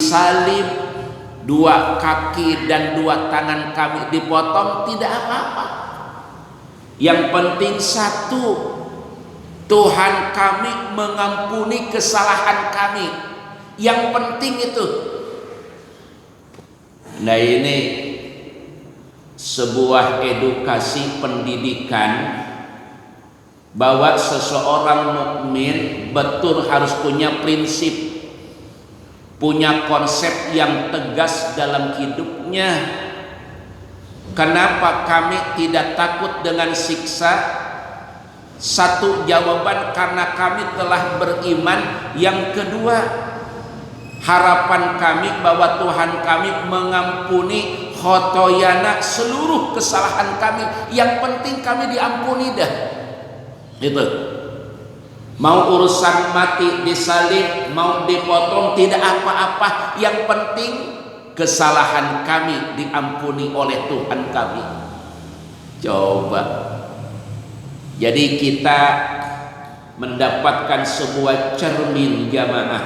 disalib, dua kaki dan dua tangan kami dipotong, tidak apa-apa. Yang penting satu, Tuhan kami mengampuni kesalahan kami. Yang penting itu. Nah, ini sebuah edukasi pendidikan bahwa seseorang mukmin betul harus punya prinsip, punya konsep yang tegas dalam hidupnya. Kenapa kami tidak takut dengan siksa? Satu jawaban, karena kami telah beriman. Yang kedua, harapan kami bahwa Tuhan kami mengampuni khotoyana, seluruh kesalahan kami. Yang penting kami diampuni dah. Itu. Mau urusan mati, disalib, mau dipotong, tidak apa-apa. Yang penting kesalahan kami diampuni oleh Tuhan kami. Coba. Jadi kita mendapatkan sebuah cermin jamaah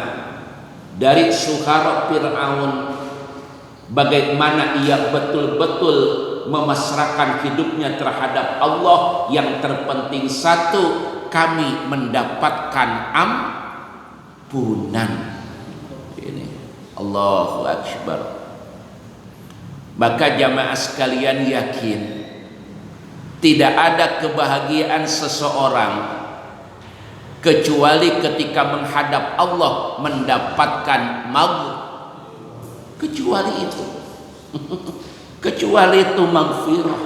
dari Suhara Fir'aun, bagaimana ia betul-betul memasrahkan hidupnya terhadap Allah. Yang terpenting satu, kami mendapatkan ampunan. Ini Allahu Akbar. Maka jamaah sekalian yakin, tidak ada kebahagiaan seseorang kecuali ketika menghadap Allah mendapatkan kecuali itu. Kecuali itu maghfirah.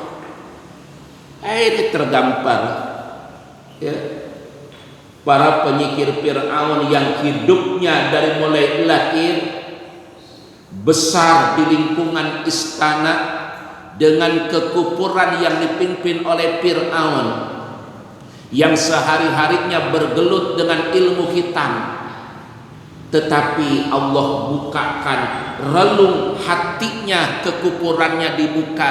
Ini terdampar ya. Para penyihir Fir'aun yang hidupnya dari mulai lahir besar di lingkungan istana dengan kekufuran yang dipimpin oleh Fir'aun, yang sehari-harinya bergelut dengan ilmu hitam, tetapi Allah bukakan relung hatinya, kekufurannya dibuka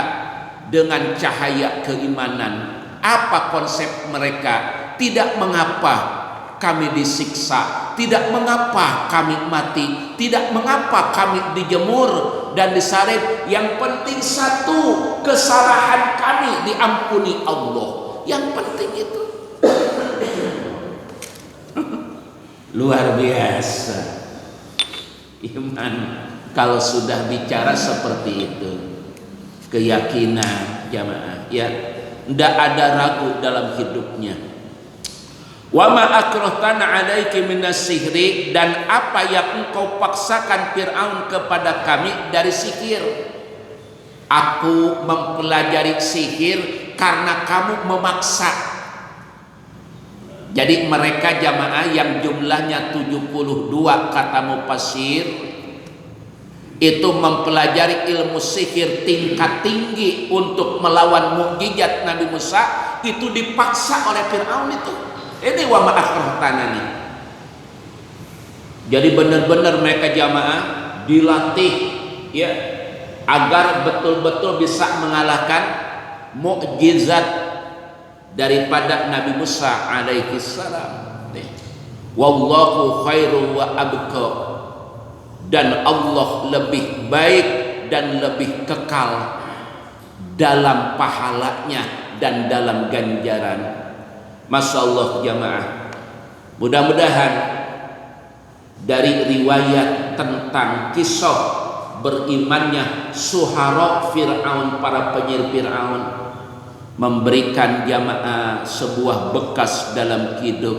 dengan cahaya keimanan. Apa konsep mereka? Tidak mengapa kami disiksa, tidak mengapa kami mati, tidak mengapa kami dijemur dan disalib. Yang penting satu, kesalahan kami diampuni Allah. Yang penting itu. Luar biasa iman kalau sudah bicara seperti itu. Keyakinan jamaah ya, tidak ada ragu dalam hidupnya. Wa ma akrahtana alaiki minas sihri, dan apa yang engkau paksakan Fir'aun kepada kami dari sihir. Aku mempelajari sihir karena kamu memaksa. Jadi mereka jamaah yang jumlahnya 72 kata mufassir itu mempelajari ilmu sihir tingkat tinggi untuk melawan mukjizat Nabi Musa, itu dipaksa oleh Fir'aun itu. Ini wa ma'akrahtana nih. Jadi benar-benar mereka jamaah dilatih ya agar betul-betul bisa mengalahkan mukjizat daripada Nabi Musa alaihi salam. Wallahu khairu wa abqa, dan Allah lebih baik dan lebih kekal dalam pahalanya dan dalam ganjaran. Masya Allah jamaah, mudah-mudahan dari riwayat tentang kisah berimannya Suhara Fir'aun, para penyihir Fir'aun, memberikan jamaah sebuah bekas dalam hidup.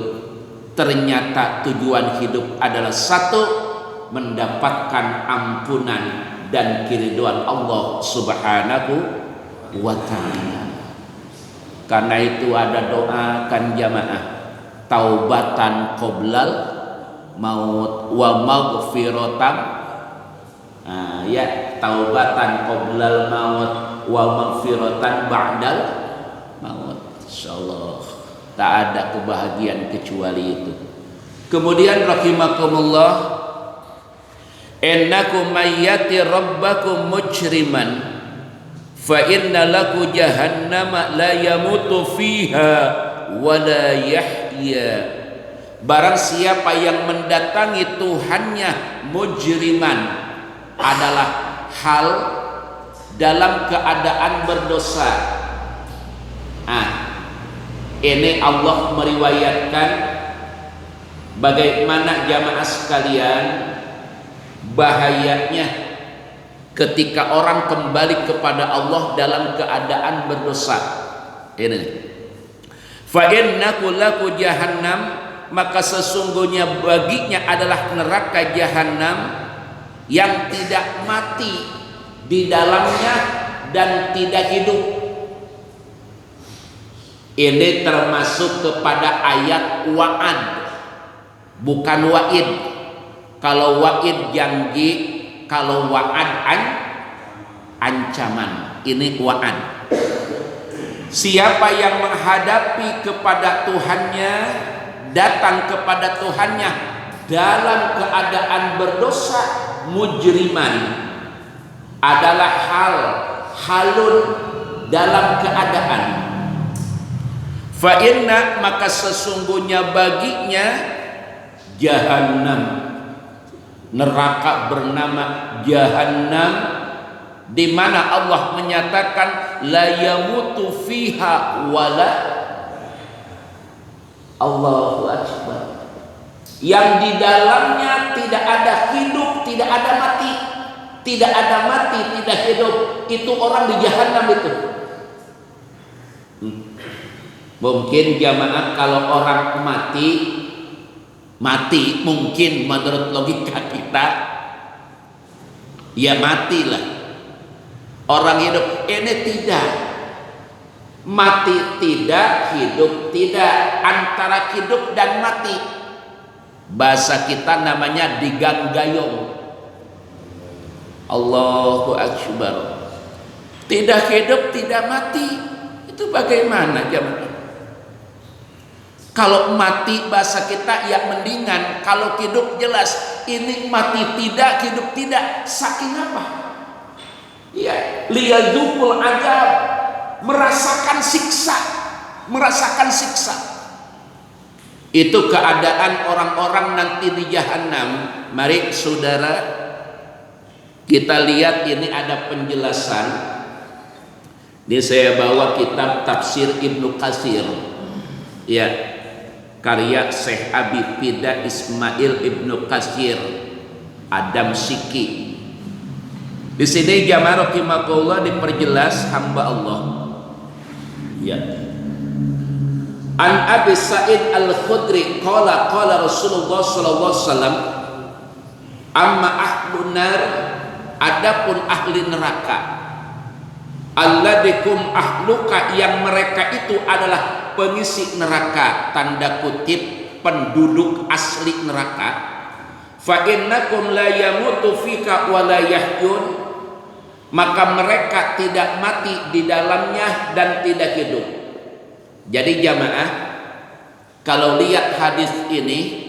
Ternyata tujuan hidup adalah satu, mendapatkan ampunan dan keridhaan Allah Subhanahu wa ta'ala. Karena itu ada doa kan jamaah, taubatan qoblal maut wa maghfiratan. Ya, taubatan qoblal maut wa maghfiratan ba'dal maut. Insyaallah tak ada kebahagiaan kecuali itu. Kemudian rahimakumullah, innakum mayyati rabbakum mujriman fa inna laku jahannama la yamutu fiha wa la yahya. Barang siapa yang mendatangi Tuhannya mujriman, adalah hal dalam keadaan berdosa. Ini Allah meriwayatkan bagaimana jamaah sekalian bahayanya ketika orang kembali kepada Allah dalam keadaan berdosa. Ini fa innahu laku jahannam, maka sesungguhnya baginya adalah neraka jahanam yang tidak mati di dalamnya dan tidak hidup. Ini termasuk kepada ayat wa'ad, bukan wa'id. Kalau wa'id janji, kalau wa'ad ancaman. Ini wa'ad. Siapa yang menghadapi kepada Tuhannya, datang kepada Tuhannya dalam keadaan berdosa, mujriman, adalah halun dalam keadaan. Fa inna, maka sesungguhnya baginya jahannam, neraka bernama jahannam, di mana Allah menyatakan la yamutu fiha wala, Allahu akbar, yang di dalamnya tidak ada hidup, tidak ada mati, tidak ada mati, tidak hidup. Itu orang di jahanam itu. Mungkin jamaah kalau orang mati mungkin menurut logika kita ya matilah. Orang hidup ini tidak, mati tidak, hidup tidak, antara hidup dan mati. Bahasa kita namanya diganggayong. Allahu akbar. Tidak hidup, tidak mati. Itu bagaimana jemaah? Kalau mati bahasa kita ya mendingan, kalau hidup jelas. Ini mati tidak, hidup tidak. Saking apa? Ya, liyadzukul azab, merasakan siksa, merasakan siksa. Itu keadaan orang-orang nanti di jahanam. Mari saudara kita lihat, ini ada penjelasan. Ini saya bawa kitab tafsir Ibnu Katsir, ya, karya Syekh Abi Fida Ismail Ibnu Katsir Adam Siki. Di sini jamaah rahimakumullah diperjelas hamba Allah, ya. An Abi Sa'id Al-Khudri qala Rasulullah sallallahu alaihi wasallam, amma ahlun nar, adapun ahli neraka, alladikum ahluka, yang mereka itu adalah pengisi neraka, tanda kutip penduduk asli neraka. Fa innakum la yamutu fika wa la yahyun, maka mereka tidak mati di dalamnya dan tidak hidup. Jadi jamaah, kalau lihat hadis ini,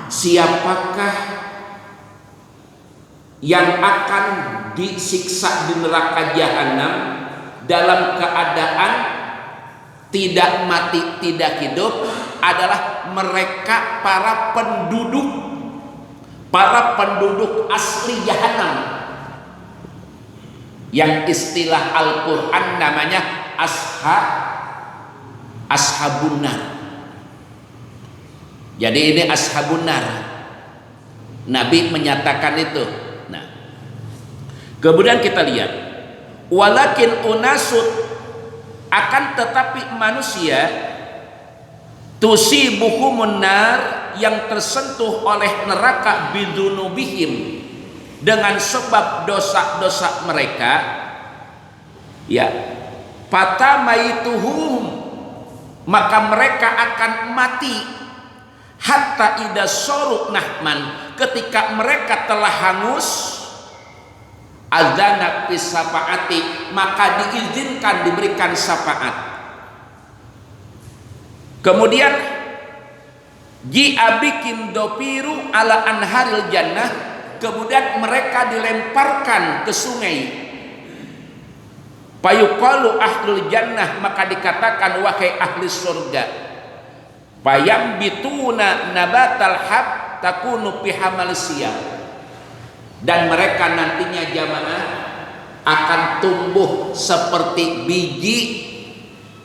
siapakah yang akan disiksa di neraka jahanam dalam keadaan tidak mati, tidak hidup? Adalah mereka para penduduk asli jahanam, yang istilah Al-Quran namanya ashabun nar. Jadi ini ashabun nar, Nabi menyatakan itu. Nah, kemudian kita lihat, walakin unasud, akan tetapi manusia, tusibuhumun nar, yang tersentuh oleh neraka bidunubihim, dengan sebab dosa-dosa mereka, ya, fatamaituhum, maka mereka akan mati, hatta idza saru nahman, ketika mereka telah hangus, adzana fis syafaati, maka diizinkan diberikan syafaat. Kemudian ji'abikim dopiru ala anharil jannah, kemudian mereka dilemparkan ke sungai. Payuqalu ahlul jannah, maka dikatakan wahai ahli surga, payam bituna nabatal hab takunu pihamal siyam, dan mereka nantinya jamaah akan tumbuh seperti biji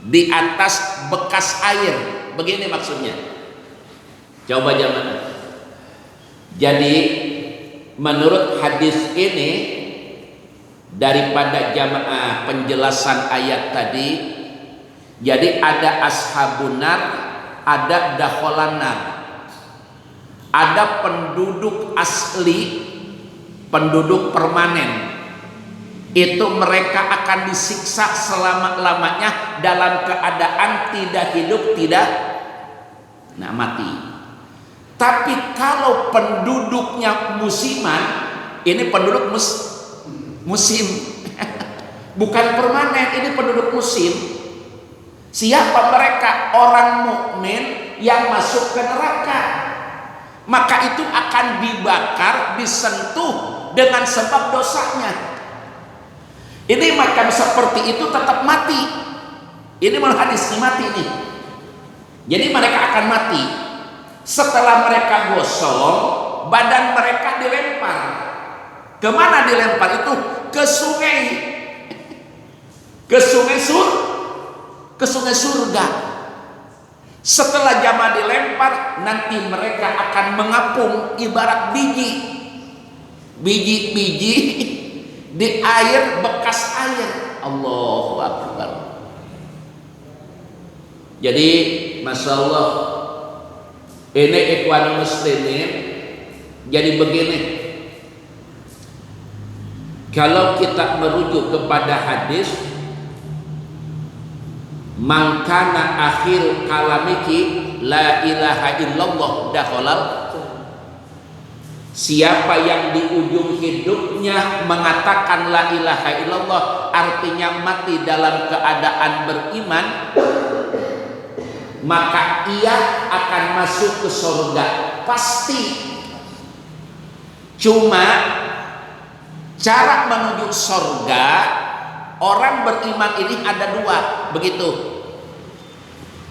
di atas bekas air. Begini maksudnya. Coba jamaah. Jadi menurut hadis ini, daripada jamaah penjelasan ayat tadi, jadi ada ashabun nar, ada dakholan nar. Ada penduduk asli, penduduk permanen. Itu mereka akan disiksa selama-lamanya dalam keadaan tidak hidup, tidak mati. Tapi kalau penduduknya musiman, ini penduduk musim, bukan permanen, ini penduduk musim. Siapa mereka? Orang mukmin yang masuk ke neraka. Maka itu akan dibakar, disentuh dengan sebab dosanya. Ini macam seperti itu tetap mati. Ini menurut hadis mati nih. Jadi mereka akan mati. Setelah mereka gosong, badan mereka dilempar. Kemana dilempar itu? Ke sungai. Ke sungai surga. Setelah jamaah dilempar, nanti mereka akan mengapung ibarat biji di air, bekas air. Allahu Akbar. Jadi Masya Allah, ini ikhwan muslimin. Jadi begini, kalau kita merujuk kepada hadis, man kana akhir kalamiki la ilaha illallah dakhalal. Siapa yang di ujung hidupnya mengatakan la ilaha illallah, artinya mati dalam keadaan beriman, maka ia akan masuk ke surga pasti. Cuma cara menuju surga orang beriman ini ada dua, begitu.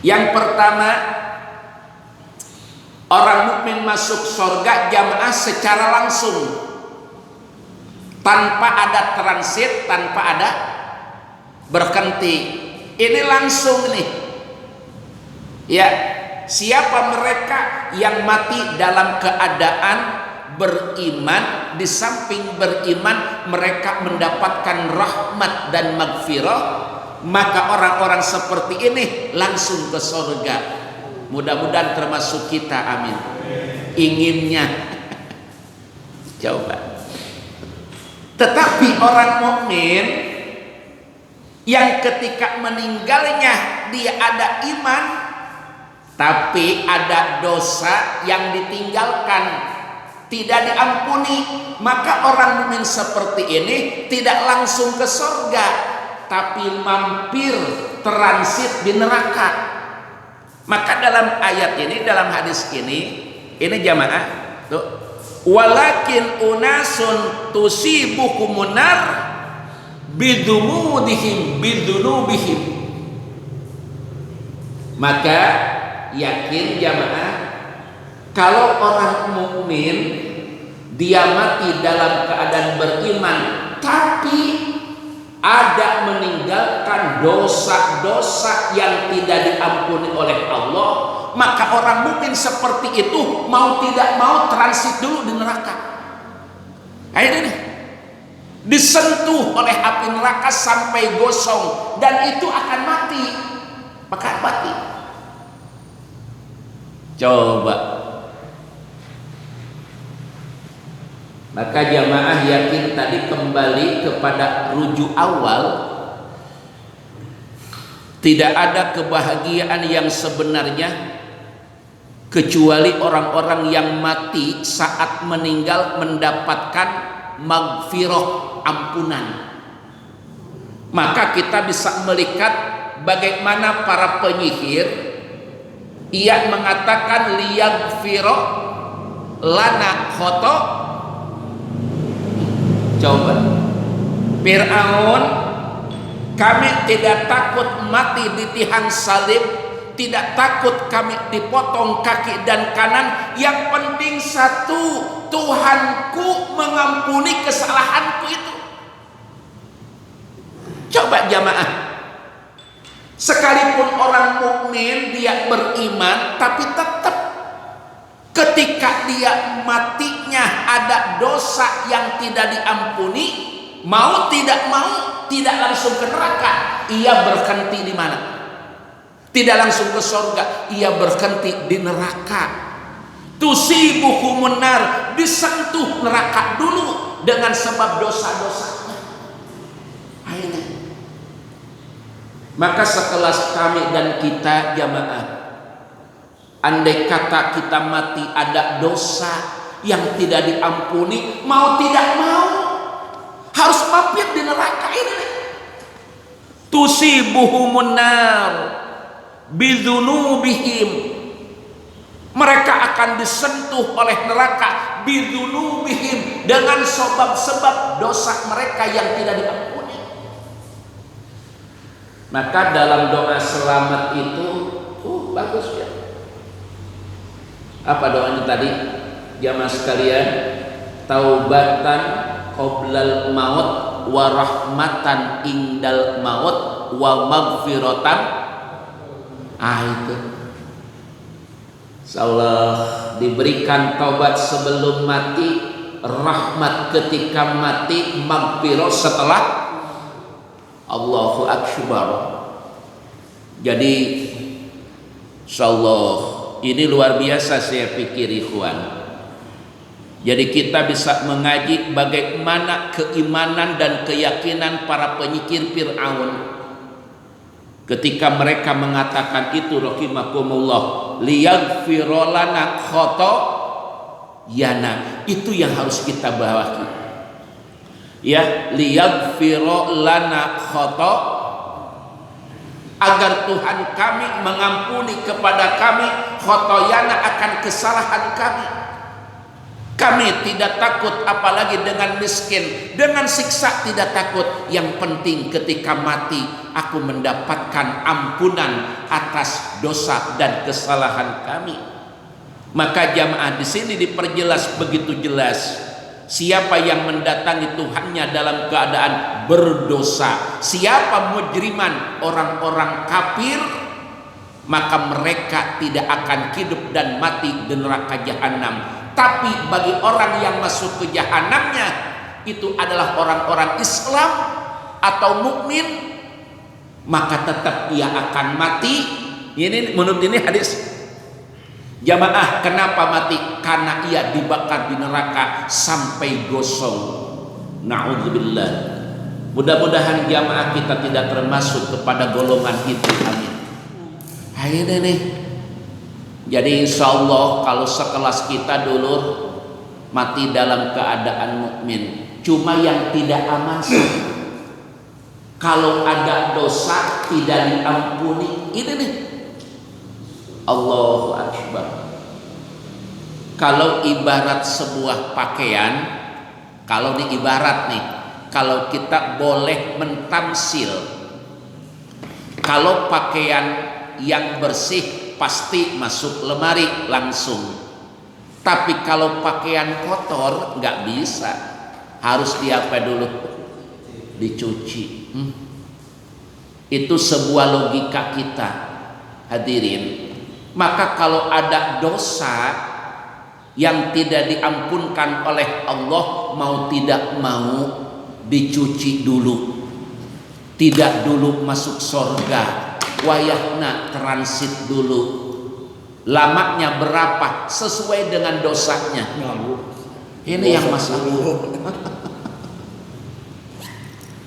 Yang pertama, orang mukmin masuk surga jamaah secara langsung, tanpa ada transit, tanpa ada berhenti. Ini langsung nih. Ya, siapa mereka yang mati dalam keadaan beriman, di samping beriman mereka mendapatkan rahmat dan magfirah, maka orang-orang seperti ini langsung ke surga. Mudah-mudahan termasuk kita, amin. Inginnya. Coba. Tetapi orang mukmin yang ketika meninggalnya dia ada iman, tapi ada dosa yang ditinggalkan, tidak diampuni, maka orang mukmin seperti ini tidak langsung ke surga, tapi mampir transit di neraka. Maka dalam ayat ini, dalam hadis ini jamaah tuh, walakin unasun tusibukumun nar bidumudihim bidunubihim. Maka yakin jamaah, kalau orang mukmin dia mati dalam keadaan beriman, tapi ada meninggalkan dosa-dosa yang tidak diampuni oleh Allah, maka orang mukmin seperti itu mau tidak mau transit dulu di neraka. Akhirnya nih, disentuh oleh api neraka sampai gosong, dan itu akan mati. Maka mati. Coba. Maka jamaah yakin tadi kembali kepada rujuk awal, tidak ada kebahagiaan yang sebenarnya kecuali orang-orang yang mati saat meninggal mendapatkan magfirah, ampunan. Maka kita bisa melihat bagaimana para penyihir ia mengatakan liyaghfira lana khoto. Coba, Fir'aun, kami tidak takut mati di tiang salib, tidak takut kami dipotong kaki dan kanan. Yang penting satu, Tuhanku mengampuni kesalahanku itu. Coba jamaah, sekalipun orang mukmin dia beriman, tapi tetap ketika dia matinya ada dosa yang tidak diampuni, mau tidak mau tidak langsung ke neraka, ia berhenti di mana? Tidak langsung ke surga, ia berhenti di neraka. Tusibuhumun nar, disentuh neraka dulu dengan sebab dosa-dosanya. Akhirnya, maka sekelas kami dan kita jamaah, andai kata kita mati ada dosa yang tidak diampuni, mau tidak mau harus mampir di neraka ini. Tusibuhumun nar bidzunubihim, mereka akan disentuh oleh neraka bidzunubihim, dengan sebab-sebab dosa mereka yang tidak diampuni. Maka dalam doa selamat itu bagus ya. Apa doanya tadi jamaah sekalian? Taubatan qoblal maut wa rahmatan indal maut wa maghfiratan. Itu insyaallah diberikan taubat sebelum mati, rahmat ketika mati, maghfirah setelah. Allahu akbar. Jadi insyaallah ini luar biasa saya pikir ikhwan. Jadi kita bisa mengaji bagaimana keimanan dan keyakinan para penyikir Fir'aun ketika mereka mengatakan itu, rahimakumullah, liyaghfira lana khotoyana. Itu yang harus kita bawahi. Ya, liyaghfira lana agar Tuhan kami mengampuni kepada kami khotoyana, akan kesalahan kami. Kami tidak takut apalagi dengan miskin, dengan siksa tidak takut. Yang penting ketika mati aku mendapatkan ampunan atas dosa dan kesalahan kami. Maka jamaah di sini diperjelas begitu jelas. Siapa yang mendatangi Tuhannya dalam keadaan berdosa, siapa mujriman, orang-orang kafir, maka mereka tidak akan hidup dan mati di neraka jahanam. Tapi bagi orang yang masuk ke jahanamnya itu adalah orang-orang Islam atau mukmin, maka tetap ia akan mati. Ini menurut ini hadis jamaah, kenapa mati? Karena ia dibakar di neraka sampai gosong. Na'udzubillah. Mudah-mudahan jamaah kita tidak termasuk kepada golongan itu. Amin. Ayo nih. Jadi insya Allah kalau sekelas kita dulu mati dalam keadaan mukmin, cuma yang tidak aman kalau ada dosa tidak diampuni. Ini nih, Allahu Akbar. Kalau ibarat sebuah pakaian, kalau diibarat nih, kalau kita boleh mentamsil, kalau pakaian yang bersih pasti masuk lemari langsung. Tapi kalau pakaian kotor nggak bisa, harus diapa dulu? Dicuci. Itu sebuah logika kita, hadirin. Maka kalau ada dosa yang tidak diampunkan oleh Allah, mau tidak mau dicuci dulu. Tidak dulu masuk surga, wayahna transit dulu. Lamanya berapa sesuai dengan dosanya. Ini yang masalah.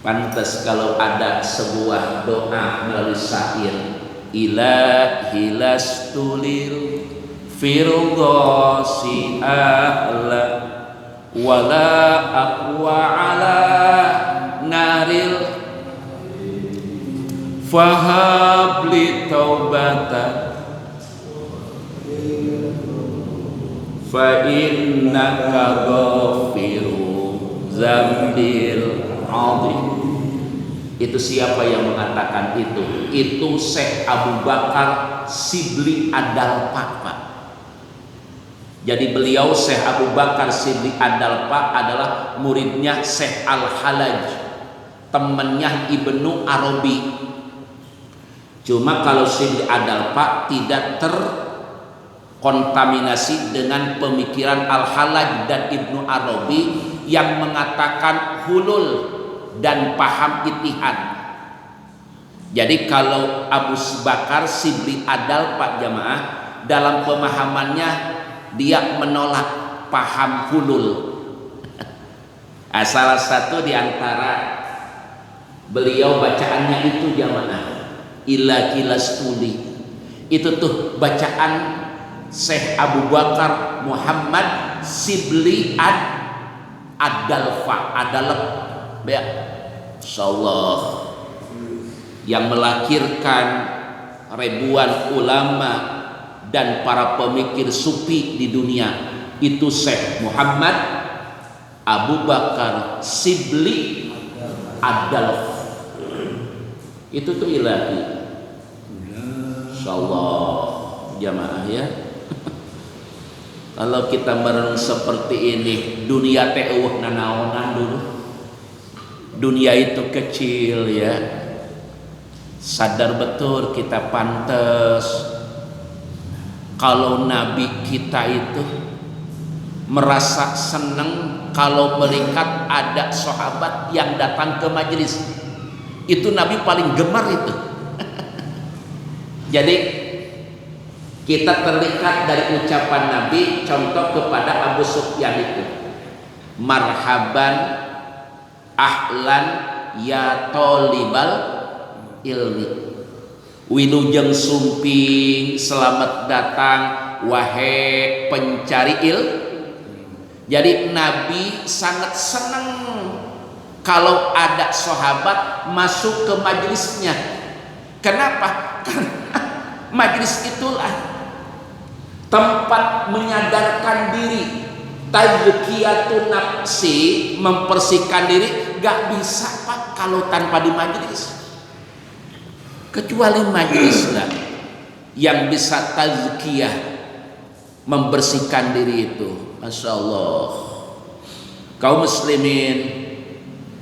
Pantas kalau ada sebuah doa melalui syair, ilahi lastulil firgosi ahla wala aqwa ala naril fahabli taubatan fa innaka ghafiru zambil azim. Itu siapa yang mengatakan itu? Itu Syekh Abu Bakar Sibli Ad-Dalpa, Pak. Jadi beliau Syekh Abu Bakar Sibli Ad-Dalpa adalah muridnya Syekh Al-Halaj, temannya Ibnu Arabi. Cuma kalau Sibli Ad-Dalpa tidak terkontaminasi dengan pemikiran Al-Halaj dan Ibnu Arabi yang mengatakan hulul dan paham ittihad. Jadi kalau Abu Bakar Sibli Ad-Dalpa jamaah dalam pemahamannya dia menolak paham hulul. Salah satu di antara beliau bacaannya itu jamaah ila kilastuli. Itu tuh bacaan Syekh Abu Bakar Muhammad Sibli Ad-Dalfa ya, insyaallah, yang melahirkan ribuan ulama dan para pemikir sufi di dunia. Itu Syekh Muhammad Abu Bakar Sibli Ad-Dalfa. Itu tuh ilahi, insyaallah jamaah ya. Kalau kita merenung seperti ini, dunia teh nanaonan dulu. Dunia itu kecil ya. Sadar betul kita pantas kalau Nabi kita itu merasa senang kalau melihat ada sahabat yang datang ke majelis. Itu Nabi paling gemar itu. Jadi kita terlihat dari ucapan Nabi, contoh kepada Abu Sufyan itu, marhaban ahlan ya tolibal ilmi, wilujeng sumping selamat datang wahai pencari Jadi Nabi sangat senang kalau ada sahabat masuk ke majelisnya. Kenapa? Karena majelis itulah tempat menyadarkan diri, tazkiyatun nafsi, membersihkan diri. Gak bisa Pak kalau tanpa di majelis. Kecuali majelis lah yang bisa tazkiyah, membersihkan diri itu. Masya Allah. Kaum muslimin,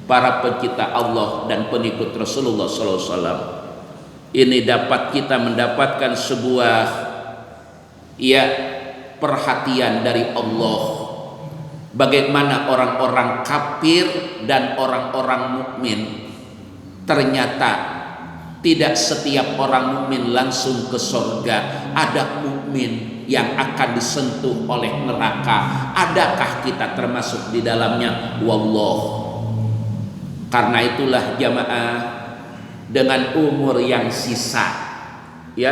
para pecinta Allah dan pengikut Rasulullah SAW, ini dapat kita mendapatkan sebuah perhatian dari Allah. Bagaimana orang-orang kafir dan orang-orang mukmin, ternyata tidak setiap orang mukmin langsung ke surga. Ada mukmin yang akan disentuh oleh neraka. Adakah kita termasuk di dalamnya? Wallah. Karena itulah jamaah, dengan umur yang sisa, ya,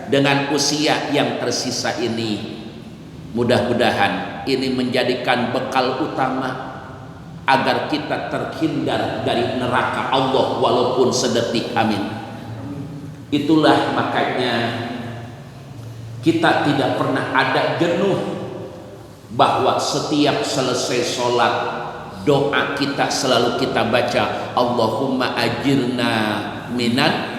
dengan usia yang tersisa ini, mudah-mudahan ini menjadikan bekal utama agar kita terhindar dari neraka Allah walaupun sedetik. Amin. Itulah makanya kita tidak pernah ada jenuh bahwa setiap selesai sholat doa kita selalu kita baca Allahumma ajirna minan.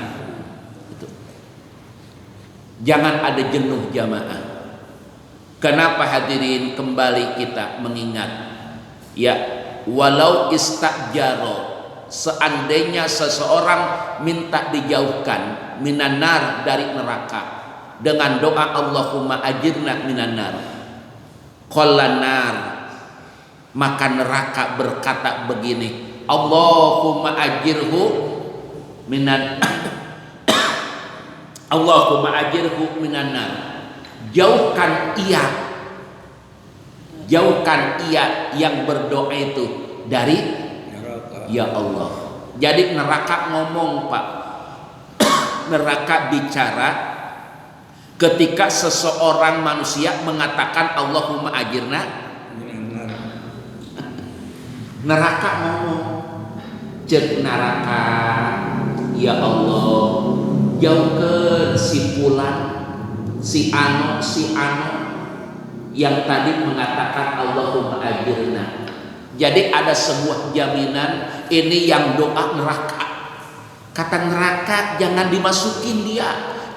Jangan ada jenuh jamaah. Kenapa hadirin kembali kita mengingat ya, walau istajaro, seandainya seseorang minta dijauhkan minanar dari neraka dengan doa Allahumma ajirna minanar, qalanar, maka neraka berkata begini, Allahumma ajirhu minan Allahumma ajirhu minanar, jauhkan ia yang berdoa itu dari ya Allah. Jadi neraka ngomong Pak, neraka bicara ketika seseorang manusia mengatakan Allahumma ajirna. Neraka ngomong, cek neraka, ya Allah, jauhkan si fulan, si anu yang tadi mengatakan Allahumma ajirna. Jadi ada sebuah jaminan, ini yang doa neraka. Kata neraka jangan dimasukin dia,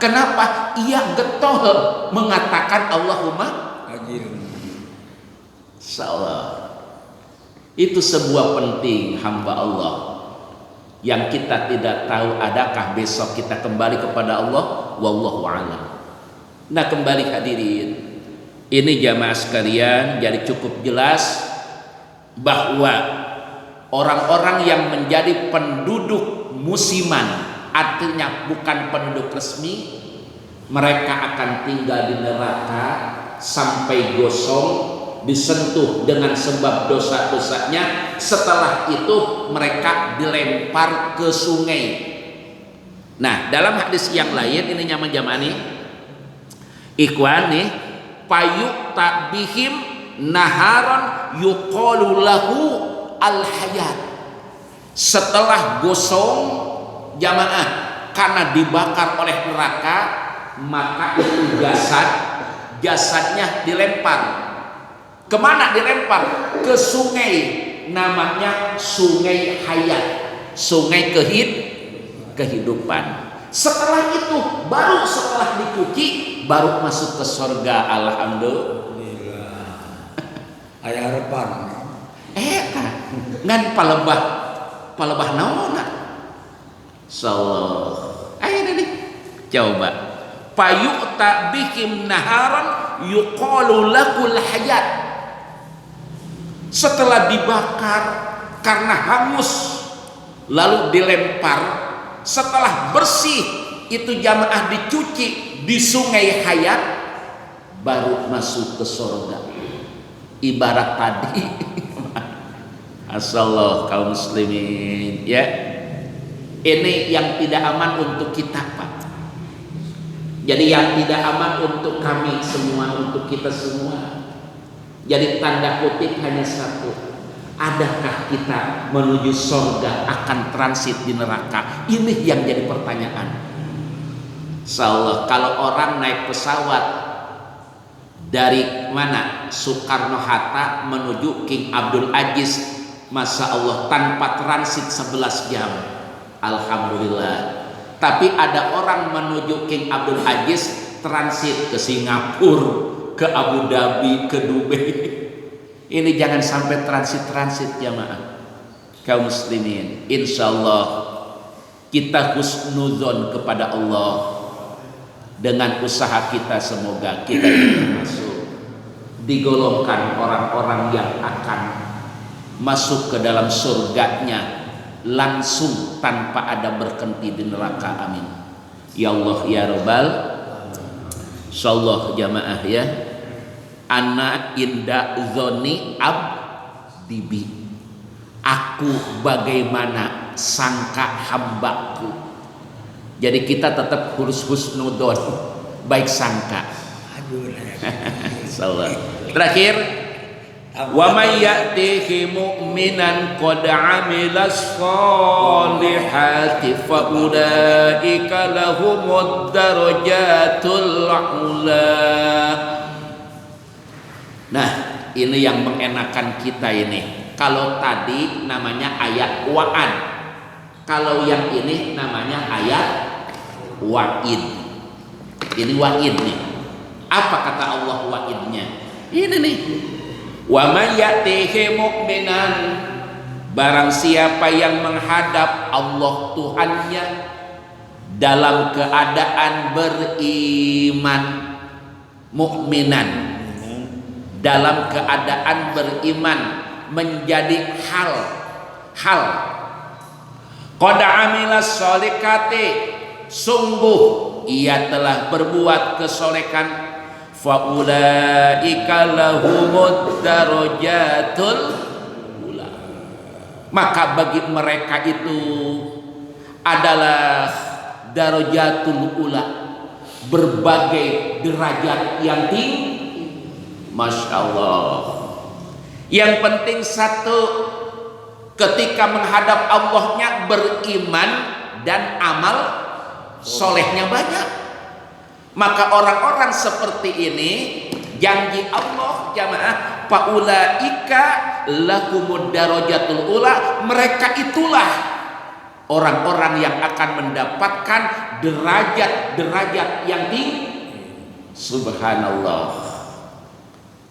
Kenapa? Ia getol mengatakan Allahumma ajirni. Insyaallah. Itu sebuah penting hamba Allah yang kita tidak tahu adakah besok kita kembali kepada Allah, wallahu a'lam. Nah, kembali hadirin, ini jamaah sekalian, jadi cukup jelas bahwa orang-orang yang menjadi penduduk musiman, artinya bukan penduduk resmi, mereka akan tinggal di neraka sampai gosong, disentuh dengan sebab dosa-dosanya. Setelah itu mereka dilempar ke sungai. Nah, dalam hadis yang lain, ini nyaman jamani ikhwan nih, payuk tabihim naharon yuqalu lahu al-hayat. Setelah gosong jamaah karena dibakar oleh neraka, maka itu jasadnya dilempar. Kemana dilempar? Ke sungai, namanya sungai hayat, sungai kehidupan. Setelah itu, baru setelah dicuci, baru masuk ke surga. Alhamdulillah. Aya harapan. Ngan palebah naona. Insyaallah. Ayo nih, coba. Payu'ta bikim naharan yuqalu lakul hayat. Setelah dibakar karena hangus, lalu dilempar, setelah bersih itu jamaah dicuci di sungai hayat, baru masuk ke surga. Ibarat tadi asallah kaum muslimin ya, ini yang tidak aman untuk kita Pak. Jadi yang tidak aman untuk kami semua, untuk kita semua. Jadi tanda kutip hanya satu, adakah kita menuju surga akan transit di neraka? Ini yang jadi pertanyaan. Insyaallah kalau orang naik pesawat dari mana, Soekarno-Hatta menuju King Abdul Aziz, Masya Allah, tanpa transit 11 jam, alhamdulillah. Tapi ada orang menuju King Abdul Aziz transit ke Singapura, ke Abu Dhabi, ke Dubai. Ini jangan sampai transit jamaah kaum muslimin. Insyaallah kita husnudzon kepada Allah dengan usaha kita, semoga kita masuk digolongkan orang-orang yang akan masuk ke dalam surganya langsung tanpa ada berhenti di neraka. Amin ya Allah ya Rabbal. Insyaallah jamaah ya, ana inda zoni abdibi, aku bagaimana sangka hambaku. Jadi kita tetap husnudon, baik sangka. Insyaallah. Terakhir, wa may ya'tihi mu'minan qad 'amilas sholihati fa ulaika lahumud darajatul 'ula. Nah, ini yang mengenakan kita ini. Kalau tadi namanya ayat wa'ad, kalau yang ini namanya ayat wa'id. Ini wa'id nih. Apa kata Allah wa'idnya? Ini nih, wa may ya'tihi mu'minan, barang siapa yang menghadap Allah Tuhannya dalam keadaan beriman, mukminan dalam keadaan beriman, menjadi hal qad amilas sholihati, sungguh ia telah berbuat kesolekan, faulaika lahumud darajatul ula, maka bagi mereka itu adalah darajatul ula, berbagai derajat yang tinggi. Masya Allah. Yang penting satu, ketika menghadap Allahnya beriman dan amal solehnya banyak, maka orang-orang seperti ini janji Allah jamaah, faulaika lahumud darajatul ula, mereka itulah orang-orang yang akan mendapatkan derajat-derajat yang tinggi. Subhanallah.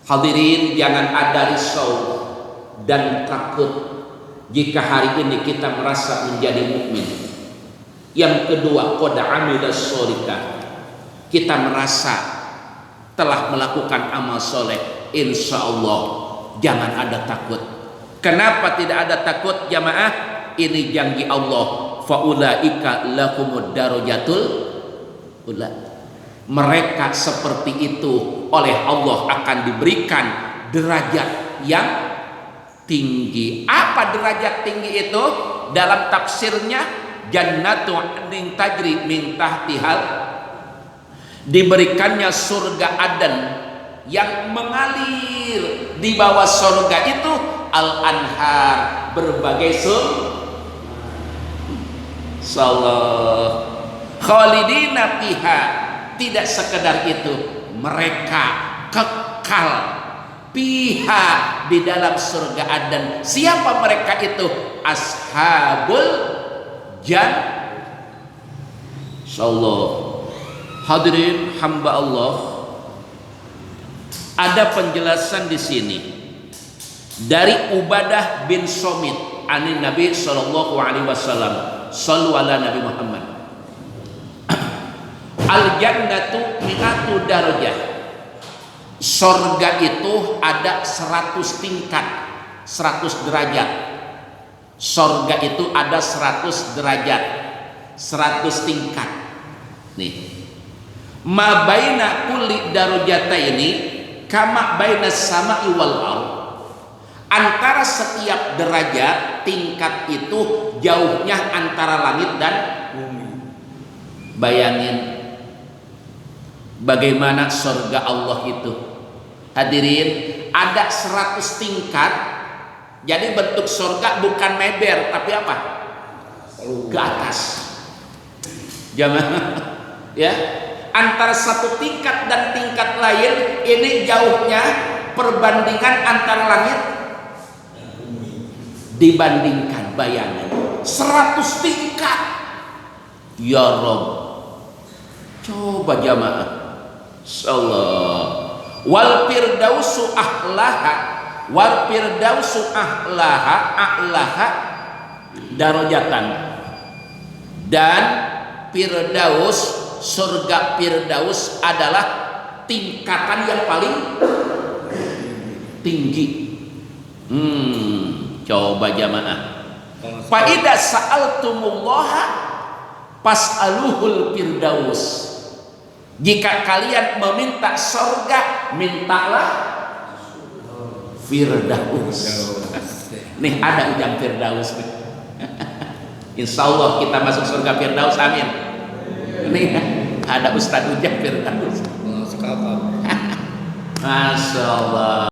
Hadirin, jangan ada risau dan takut jika hari ini kita merasa menjadi mukmin. Yang kedua, qad amila sholihah. Kita merasa telah melakukan amal soleh, insya Allah jangan ada takut. Kenapa tidak ada takut jamaah? Ini janji Allah, faulaika lahumud darajatul ula. Mereka seperti itu oleh Allah akan diberikan derajat yang tinggi. Apa derajat tinggi itu? Dalam tafsirnya, jannatu adnin tajri min tahtihal, diberikannya surga Aden yang mengalir di bawah surga itu al-anhar, berbagai surga. Khalidina fiha, tidak sekedar itu, mereka kekal fiha, di dalam surga Aden. Siapa mereka itu? Ashabul jannah. Insyaallah. Hadirin hamba Allah, ada penjelasan di sini dari Ubadah bin Somit ani Nabi sallallahu alaihi wasallam. Shallu ala Nabi Muhammad. Al jannatu mi'atu darajah. Surga itu ada 100 tingkat, 100 derajat. Surga itu ada 100 derajat, 100 tingkat. Nih, ma baina kulli darajataini kama baina sama'i wal ardh. Antara setiap derajat tingkat itu jauhnya antara langit dan bumi. Bayangin bagaimana surga Allah itu. Hadirin, ada 100 tingkat. Jadi bentuk surga bukan meber, tapi apa? Ke atas. Jamaah ya, antara satu tingkat dan tingkat lain ini jauhnya perbandingan antara langit dibandingkan. Bayangin 100 tingkat, ya Rob. Coba jamaah, insyaallah. Wal firdausu ahlaha, wal firdausu ahlaha darajatan. Dan firdaus, surga firdaus adalah tingkatan yang paling tinggi. Coba jamaah. Fa idza sa'altumullaha fas'aluhul firdaus. Jika kalian meminta surga, mintalah firdaus. Nih ada ujang firdaus. Insyaallah kita masuk surga firdaus, amin. Nih ada Ustaz Ujang firdaus. Masya Allah.